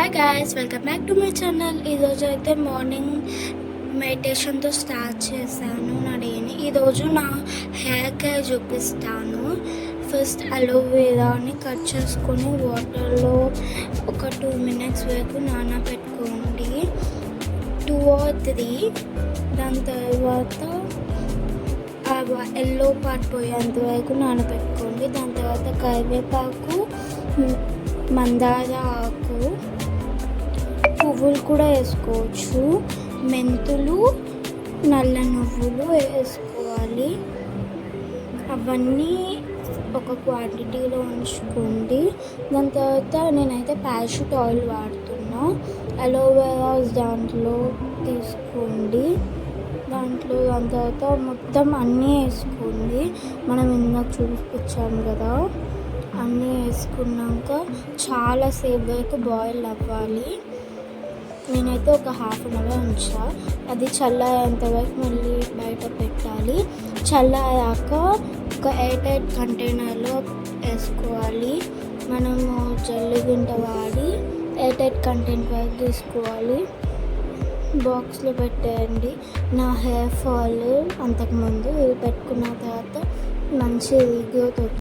Hi guys, welcome back to my channel. ఈరోజు అయితే morning మెడిటేషన్తో start చేశాను నా డేని. ఈరోజు నా హెయిర్ కేర్ చూపిస్తాను. ఫస్ట్ అలోవెరాని కట్ చేసుకొని వాటర్లో ఒక 2 minutes వరకు నానబెట్టుకోండి, 2 or 3. దాని తర్వాత ఎల్లో పార్ట్ పోయేంత వరకు నానబెట్టుకోండి. దాని తర్వాత కరివేపాకు, మందార ఆకు, పువ్వులు కూడా వేసుకోవచ్చు, మెంతులు, నల్ల నువ్వులు వేసుకోవాలి. అవన్నీ ఒక క్వాంటిటీలో ఉంచుకోండి. దాని తర్వాత నేనైతే ప్యారాషూట్ ఆయిల్ వాడుతున్నా. అలోవెరా దాంట్లో తీసుకోండి. దాని తర్వాత మొత్తం అన్నీ వేసుకోండి. మనం ఇందాక చూపించాము కదా, అన్నీ వేసుకున్నాక చాలాసేపు వరకు బాయిల్ అవ్వాలి. నేనైతే ఒక 1/2 hour ఉంచా. అది చల్లారేంత వరకు మళ్ళీ బయట పెట్టాలి. చల్లారాక ఒక ఎయిర్ కంటైనర్లో వేసుకోవాలి. మనము జల్లిగుంట వాడి ఎయిర్ కంటైనర్ వరకు తీసుకోవాలి. బాక్స్లో పెట్టేయండి. నా హెయిర్ ఫాల్ అంతకుముందు ఇవి పెట్టుకున్న తర్వాత మంచి గ్రోత్